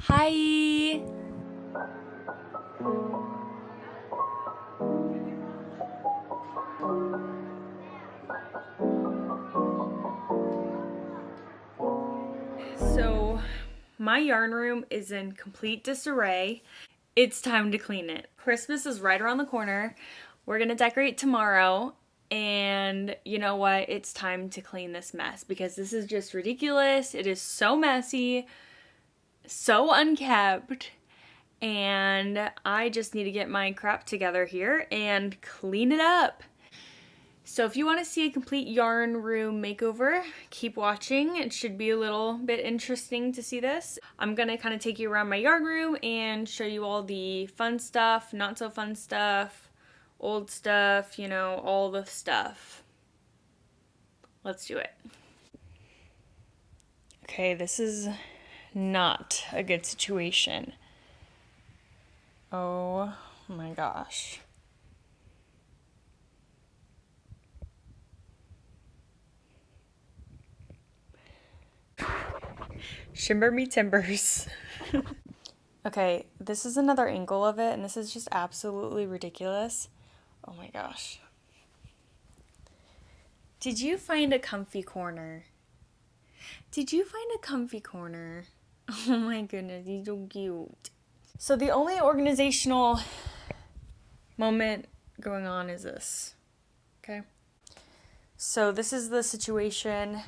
Hi! So, my yarn room is in complete disarray. It's time to clean it. Christmas is right around the corner. We're gonna decorate tomorrow, and you know what? It's time to clean this mess because this is just ridiculous. It is so messy, so unkept, and I just need to get my crap together here and clean it up. So if you want to see a complete yarn room makeover, keep watching. It should be a little bit interesting to see this. I'm going to kind of take you around my yarn room and show you all the fun stuff, not so fun stuff, old stuff, you know, all the stuff. Let's do it. Okay, this is not a good situation. Oh my gosh. Shimmer me timbers. Okay, this is another angle of it, and this is just absolutely ridiculous. Oh my gosh. Did you find a comfy corner? Did you find a comfy corner? Oh my goodness, he's so cute. So the only organizational moment going on is this. Okay? So this is the situation.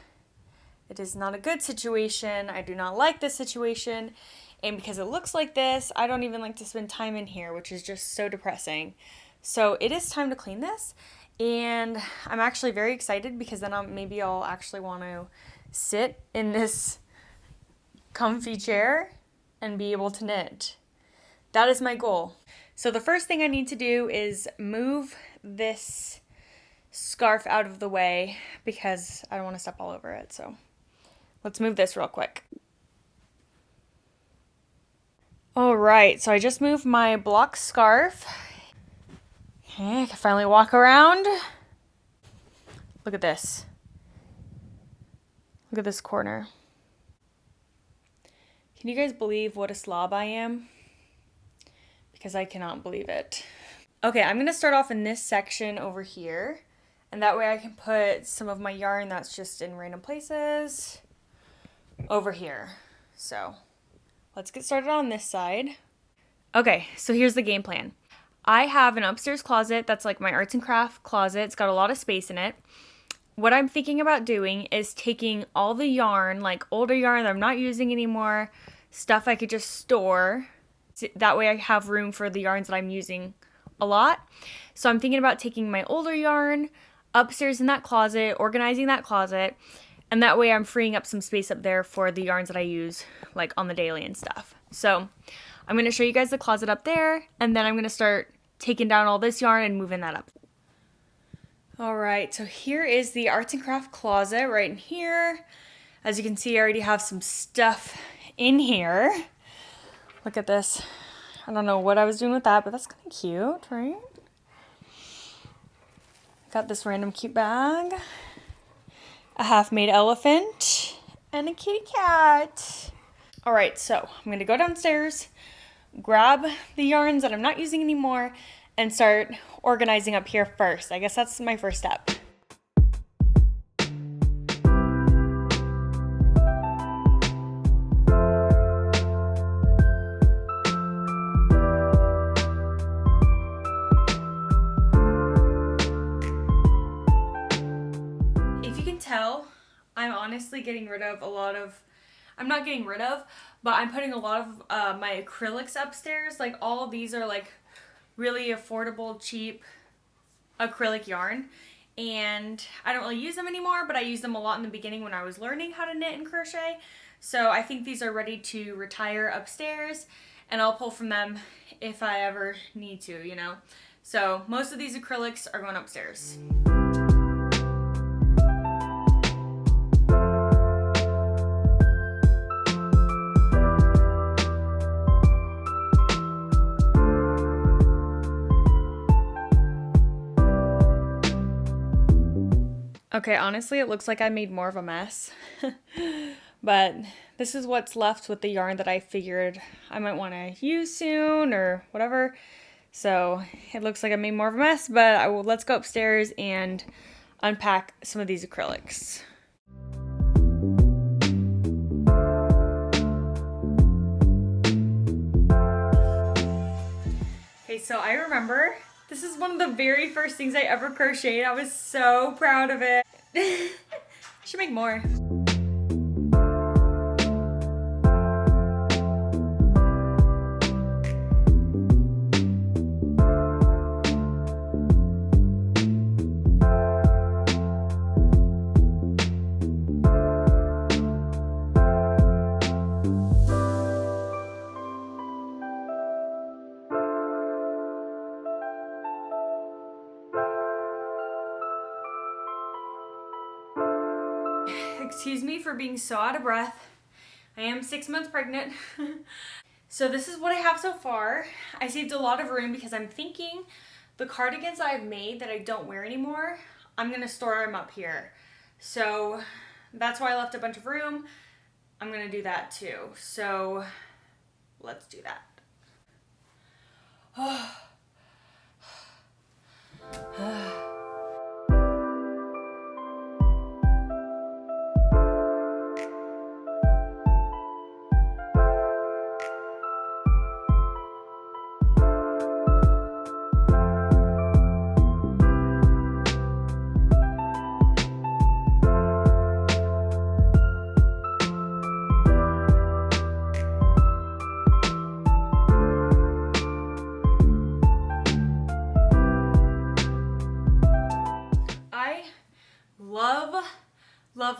It is not a good situation. I do not like this situation. And because it looks like this, I don't even like to spend time in here, which is just so depressing. So it is time to clean this. And I'm actually very excited because then maybe I'll actually want to sit in this comfy chair and be able to knit. That is my goal. So the first thing I need to do is move this scarf out of the way because I don't want to step all over it. So let's move this real quick. All right, so I just moved my block scarf. Okay, I can finally walk around. Look at this. Look at this corner. Can you guys believe what a slob I am? Because I cannot believe it. Okay, I'm gonna start off in this section over here. And that way I can put some of my yarn that's just in random places over here. So let's get started on this side. Okay, so here's the game plan. I have an upstairs closet that's like my arts and craft closet. It's got a lot of space in it. What I'm thinking about doing is taking all the yarn, like older yarn that I'm not using anymore, stuff I could just store. That way I have room for the yarns that I'm using a lot. So I'm thinking about taking my older yarn upstairs in that closet, organizing that closet, and that way I'm freeing up some space up there for the yarns that I use like on the daily and stuff. So I'm going to show you guys the closet up there, and then I'm going to start taking down all this yarn and moving that up. All right, so here is the arts and craft closet right in here. As you can see, I already have some stuff in here. Look at this. I don't know what I was doing with that, but that's kind of cute, right? Got this random cute bag, a half-made elephant, and a kitty cat. All right, so I'm going to go downstairs, grab the yarns that I'm not using anymore, and start organizing up here first. I guess that's my first step. If you can tell, I'm honestly getting rid of a lot of, I'm not getting rid of, but I'm putting a lot of my acrylics upstairs. Like all of these are like really affordable, cheap acrylic yarn. And I don't really use them anymore, but I used them a lot in the beginning when I was learning how to knit and crochet. So I think these are ready to retire upstairs, and I'll pull from them if I ever need to, you know. So most of these acrylics are going upstairs. Okay, honestly, it looks like I made more of a mess. But this is what's left with the yarn that I figured I might want to use soon or whatever. So it looks like I made more of a mess, but let's go upstairs and unpack some of these acrylics. Okay, so I remember this is one of the very first things I ever crocheted. I was so proud of it. I should make more. Excuse me for being so out of breath. I am 6 months pregnant. So this is what I have so far. I saved a lot of room because I'm thinking the cardigans I've made that I don't wear anymore, I'm gonna store them up here. So that's why I left a bunch of room. I'm gonna do that too. So let's do that.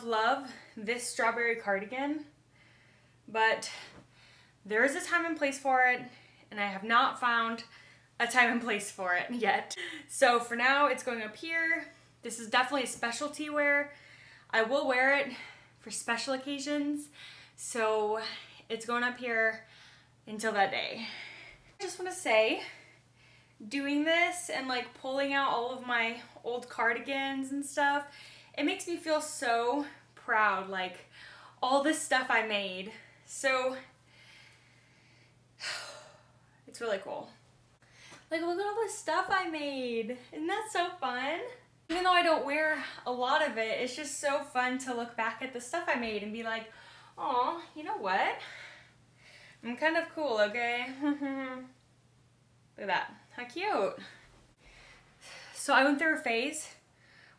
Love this strawberry cardigan, but there is a time and place for it, and I have not found a time and place for it yet. So for now, it's going up here. This is definitely a specialty wear. I will wear it for special occasions, so it's going up here until that day. I just want to say, doing this and like pulling out all of my old cardigans and stuff, it makes me feel so proud, like all this stuff I made. So it's really cool. Like, look at all this stuff I made. Isn't that so fun? Even though I don't wear a lot of it, it's just so fun to look back at the stuff I made and be like, oh, you know what? I'm kind of cool, okay? Look at that. How cute. So I went through a phase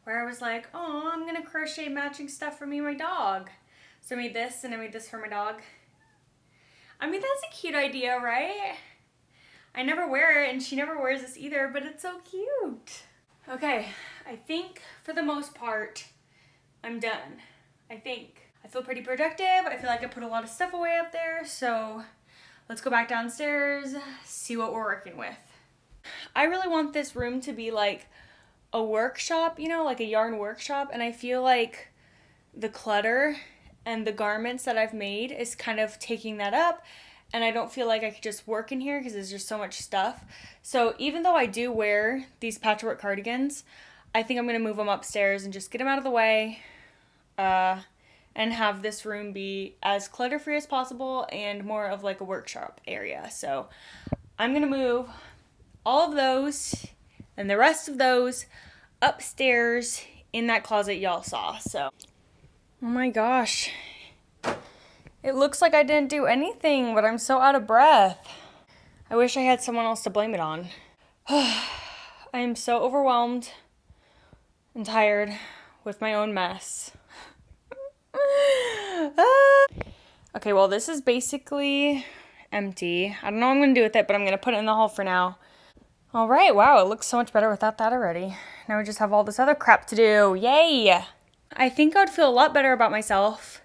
where I was like, oh, I'm gonna crochet matching stuff for me and my dog. So I made this and I made this for my dog. I mean, that's a cute idea, right? I never wear it and she never wears this either, but it's so cute. Okay, I think for the most part, I'm done. I think. I feel pretty productive. I feel like I put a lot of stuff away up there, so let's go back downstairs, see what we're working with. I really want this room to be like a workshop, you know, like a yarn workshop, and I feel like the clutter and the garments that I've made is kind of taking that up, and I don't feel like I could just work in here because there's just so much stuff. So even though I do wear these patchwork cardigans, I think I'm going to move them upstairs and just get them out of the way, and have this room be as clutter-free as possible and more of like a workshop area. So I'm going to move all of those and the rest of those upstairs in that closet y'all saw. So, oh my gosh. It looks like I didn't do anything, but I'm so out of breath. I wish I had someone else to blame it on. I am so overwhelmed and tired with my own mess. Okay, well, this is basically empty. I don't know what I'm going to do with it, but I'm going to put it in the haul for now. All right, wow, it looks so much better without that already. Now we just have all this other crap to do. Yay! I think I would feel a lot better about myself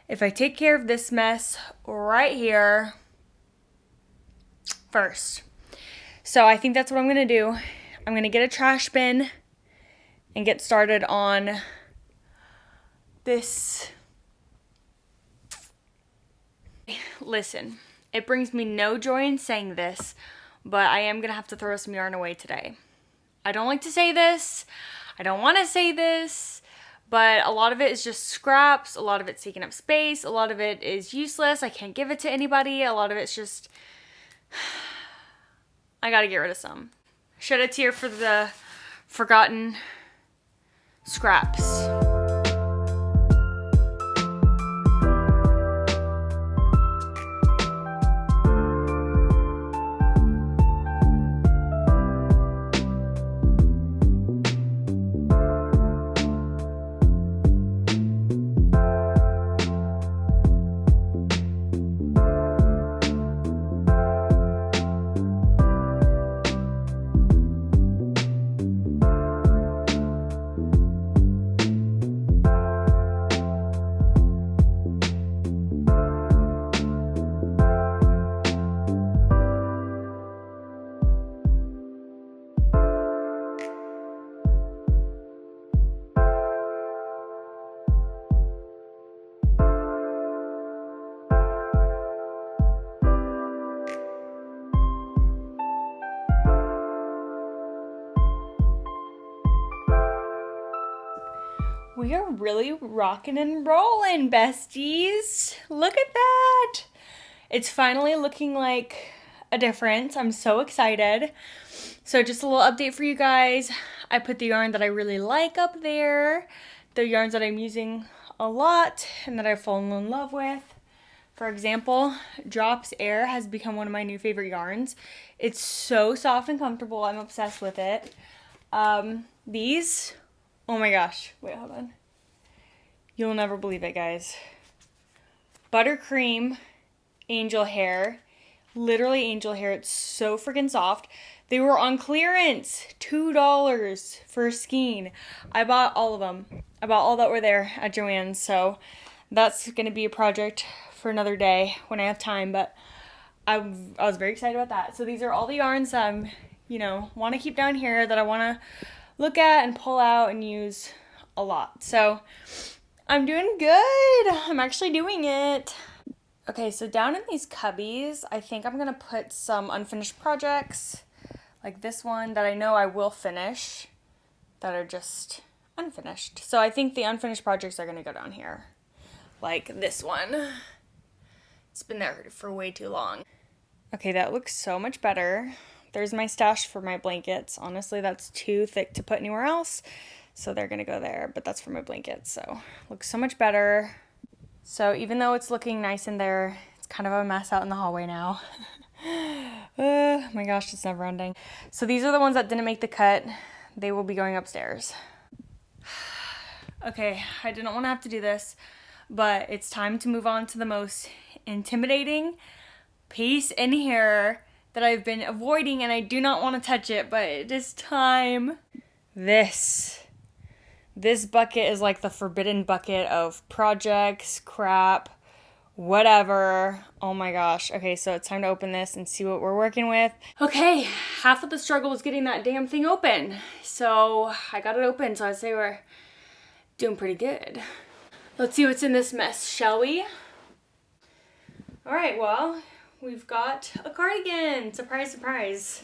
if I take care of this mess right here first. So I think that's what I'm going to do. I'm going to get a trash bin and get started on this. Listen, it brings me no joy in saying this, but I am going to have to throw some yarn away today. I don't like to say this. I don't want to say this, but a lot of it is just scraps, a lot of it's taking up space, a lot of it is useless, I can't give it to anybody, a lot of it's just, I gotta get rid of some. Shed a tear for the forgotten scraps. We are really rocking and rolling, besties. Look at that. It's finally looking like a difference. I'm so excited. So just a little update for you guys. I put the yarn that I really like up there. The yarns that I'm using a lot and that I've fallen in love with. For example, Drops Air has become one of my new favorite yarns. It's so soft and comfortable. I'm obsessed with it. These, oh my gosh. Wait, hold on. You'll never believe it, guys. Buttercream angel hair. Literally angel hair. It's so freaking soft. They were on clearance. $2 for a skein. I bought all of them. I bought all that were there at Joann's. So that's going to be a project for another day when I have time. But I was very excited about that. So these are all the yarns that I'm, want to keep down here that I want to look at and pull out and use a lot. So I'm doing good. I'm actually doing it. Okay, so down in these cubbies, I think I'm going to put some unfinished projects, like this one that I know I will finish, that are just unfinished. So I think the unfinished projects are going to go down here, like this one. It's been there for way too long. Okay, that looks so much better. There's my stash for my blankets. Honestly, that's too thick to put anywhere else. So they're going to go there, but that's for my blankets. So looks so much better. So even though it's looking nice in there, it's kind of a mess out in the hallway now. Oh my gosh, it's never ending. So these are the ones that didn't make the cut. They will be going upstairs. Okay, I didn't want to have to do this, but it's time to move on to the most intimidating piece in here that I've been avoiding, and I do not want to touch it, but it is time. This bucket is like the forbidden bucket of projects, crap, whatever. Oh my gosh. Okay, so it's time to open this and see what we're working with. Okay, half of the struggle was getting that damn thing open. So I got it open, so I'd say we're doing pretty good. Let's see what's in this mess, shall we? All right, well, we've got a cardigan. Surprise, surprise.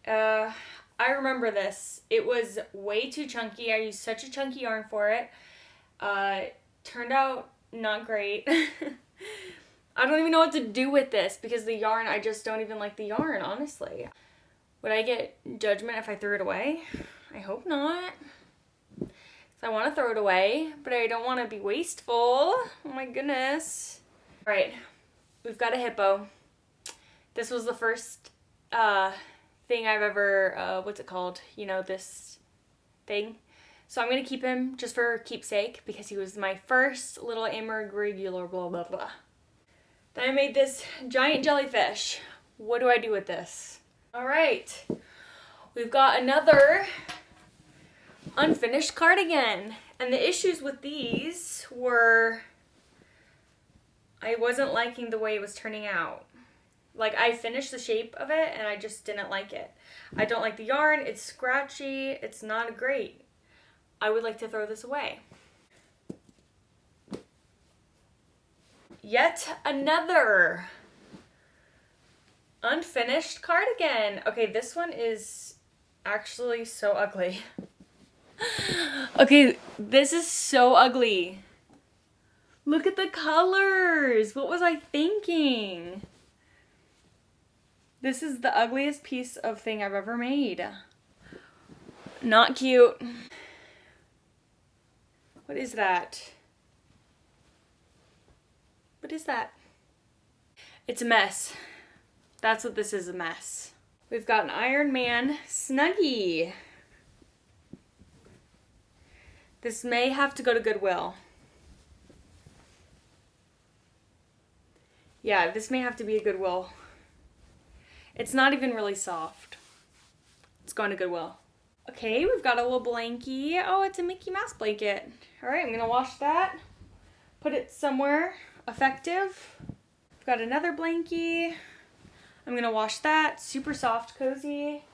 I remember this. It was way too chunky. I used such a chunky yarn for it. Turned out not great. I don't even know what to do with this because the yarn, I just don't even like the yarn, honestly. Would I get judgment if I threw it away? I hope not. So I want to throw it away, but I don't want to be wasteful. Oh my goodness. All right, we've got a hippo. This was the first thing I've ever, what's it called? This thing. So I'm going to keep him just for keepsake because he was my first little irregular blah, blah, blah. Then I made this giant jellyfish. What do I do with this? All right. We've got another unfinished cardigan. And the issues with these were I wasn't liking the way it was turning out. Like, I finished the shape of it, and I just didn't like it. I don't like the yarn. It's scratchy. It's not great. I would like to throw this away. Yet another unfinished cardigan. Okay, this one is actually so ugly. Okay, this is so ugly. Look at the colors. What was I thinking? This is the ugliest piece of thing I've ever made. Not cute. What is that? What is that? It's a mess. That's what this is, a mess. We've got an Iron Man Snuggie. This may have to go to Goodwill. Yeah, this may have to be a Goodwill. It's not even really soft. It's going to Goodwill. Okay, we've got a little blankie. Oh, it's a Mickey Mouse blanket. All right, I'm gonna wash that. Put it somewhere effective. We've got another blankie. I'm gonna wash that. Super soft, cozy.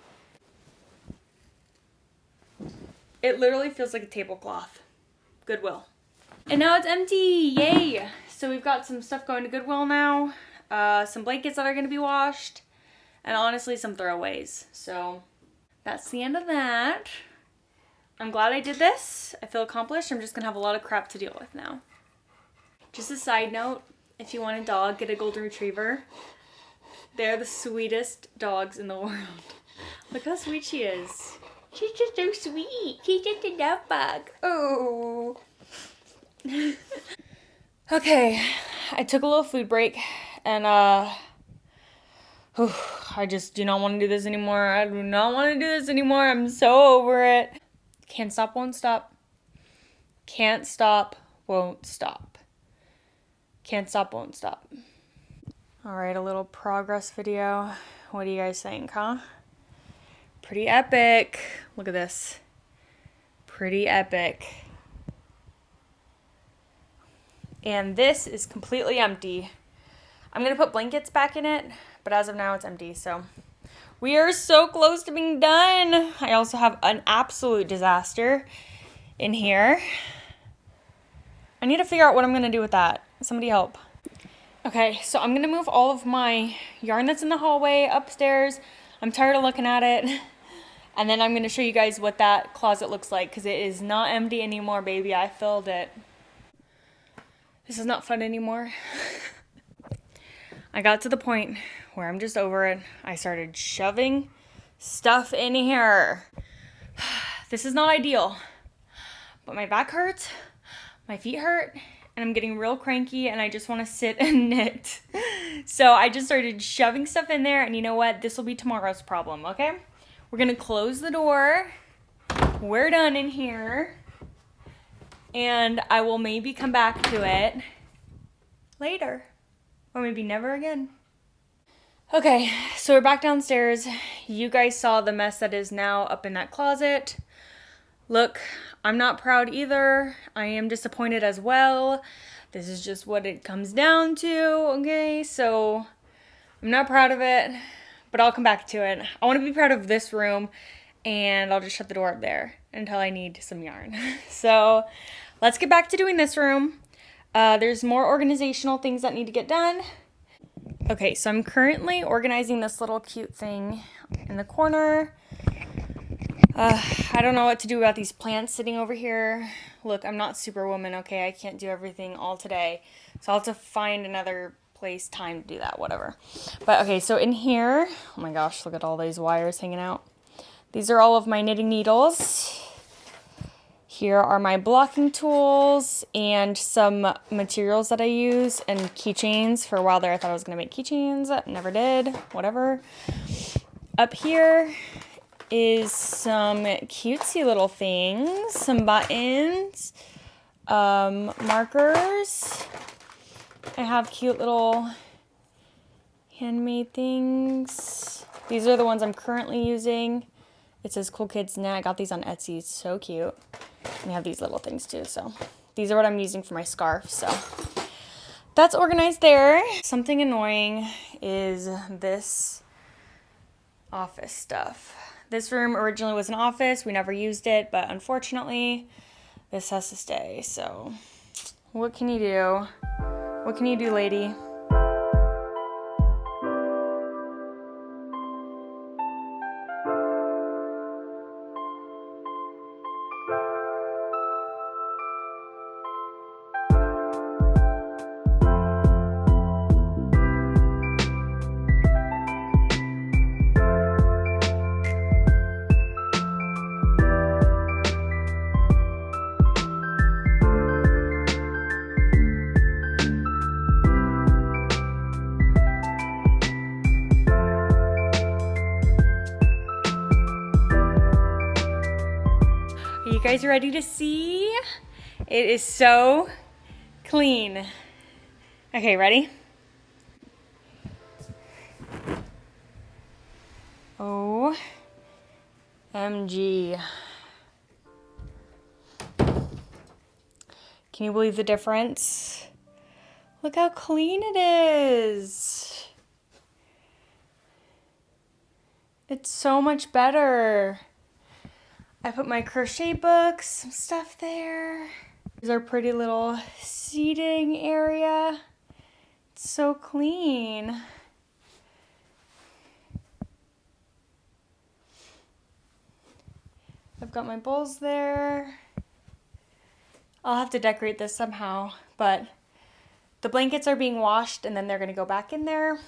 It literally feels like a tablecloth. Goodwill. And now it's empty, yay! So we've got some stuff going to Goodwill now. Some blankets that are gonna be washed. And honestly, some throwaways. So that's the end of that. I'm glad I did this. I feel accomplished. I'm just gonna have a lot of crap to deal with now. Just a side note, if you want a dog, get a golden retriever. They're the sweetest dogs in the world. Look how sweet she is. She's just so sweet. She's just a love bug. Oh. Okay, I took a little food break and I just do not want to do this anymore. I do not want to do this anymore. I'm so over it. Can't stop, won't stop. Can't stop, won't stop. Can't stop, won't stop. All right, a little progress video. What do you guys think, huh? Pretty epic. Look at this. Pretty epic. And this is completely empty. I'm gonna put blankets back in it, but as of now it's empty, so. We are so close to being done. I also have an absolute disaster in here. I need to figure out what I'm gonna do with that. Somebody help. Okay, so I'm gonna move all of my yarn that's in the hallway upstairs. I'm tired of looking at it. And then I'm gonna show you guys what that closet looks like, because it is not empty anymore, baby. I filled it. This is not fun anymore. I got to the point where I'm just over it. I started shoving stuff in here. This is not ideal, but my back hurts, my feet hurt, and I'm getting real cranky and I just want to sit and knit. So I just started shoving stuff in there, and you know what? This will be tomorrow's problem, okay? We're gonna close the door. We're done in here. And I will maybe come back to it later. Or maybe never again. Okay, so we're back downstairs. You guys saw the mess that is now up in that closet. Look, I'm not proud either. I am disappointed as well. This is just what it comes down to, okay? So I'm not proud of it, but I'll come back to it. I want to be proud of this room, and I'll just shut the door up there until I need some yarn. So let's get back to doing this room. There's more organizational things that need to get done. Okay, so I'm currently organizing this little cute thing in the corner. I don't know what to do about these plants sitting over here. Look, I'm not Superwoman, okay? I can't do everything all today. So I'll have to find another place, time to do that, whatever. But okay, so in here, oh my gosh, look at all these wires hanging out. These are all of my knitting needles. Here are my blocking tools and some materials that I use, and keychains. For a while there, I thought I was going to make keychains. Never did. Whatever. Up here is some cutesy little things. Some buttons. Markers. I have cute little handmade things. These are the ones I'm currently using. It says Cool Kids Knit. I got these on Etsy. It's so cute. And I have these little things too, so these are what I'm using for my scarf, so that's organized there. Something annoying is this office stuff. This room originally was an office. We never used it, but unfortunately, this has to stay, so what can you do? What can you do, lady? you guys ready to see? It is so clean. Okay, ready? OMG. Can you believe the difference? Look how clean it is. It's so much better. I put my crochet books, some stuff there. Here's our pretty little seating area. It's so clean. I've got my bowls there. I'll have to decorate this somehow, but the blankets are being washed and then they're gonna go back in there.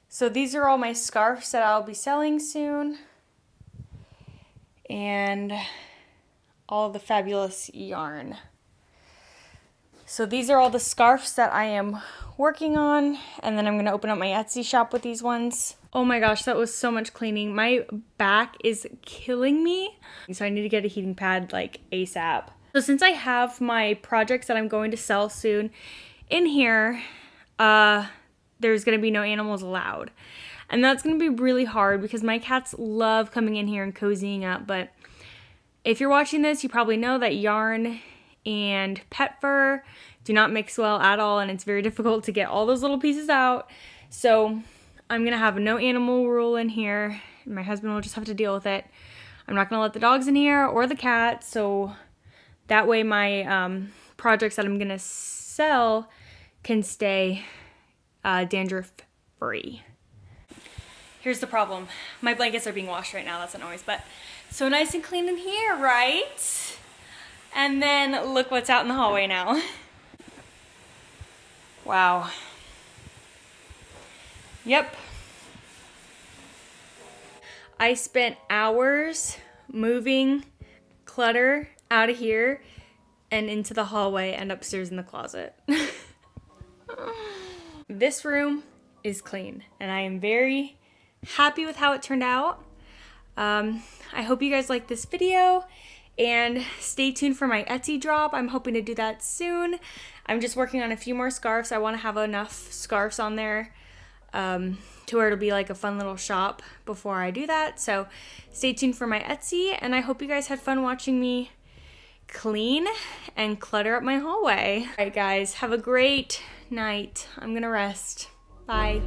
So these are all my scarves that I'll be selling soon. And all the fabulous yarn. So these are all the scarves that I am working on, and then I'm gonna open up my Etsy shop with these ones. Oh my gosh, that was so much cleaning. My back is killing me. So I need to get a heating pad like ASAP. So since I have my projects that I'm going to sell soon in here, there's gonna be no animals allowed. And that's gonna be really hard because my cats love coming in here and cozying up. But if you're watching this, you probably know that yarn and pet fur do not mix well at all, and it's very difficult to get all those little pieces out. So I'm gonna have a no animal rule in here. My husband will just have to deal with it. I'm not gonna let the dogs in here or the cats, so that way my projects that I'm gonna sell can stay dandruff free. Here's the problem. My blankets are being washed right now, that's a noise, but so nice and clean in here, right? And then look what's out in the hallway now. Wow. Yep. I spent hours moving clutter out of here and into the hallway and upstairs in the closet. This room is clean and I am very happy with how it turned out. I hope you guys like this video and stay tuned for my Etsy drop. I'm hoping to do that soon. I'm just working on a few more scarves. I want to have enough scarves on there to where it'll be like a fun little shop before I do that. So stay tuned for my Etsy, and I hope you guys had fun watching me clean and clutter up my hallway. All right guys, have a great night. I'm gonna rest. Bye.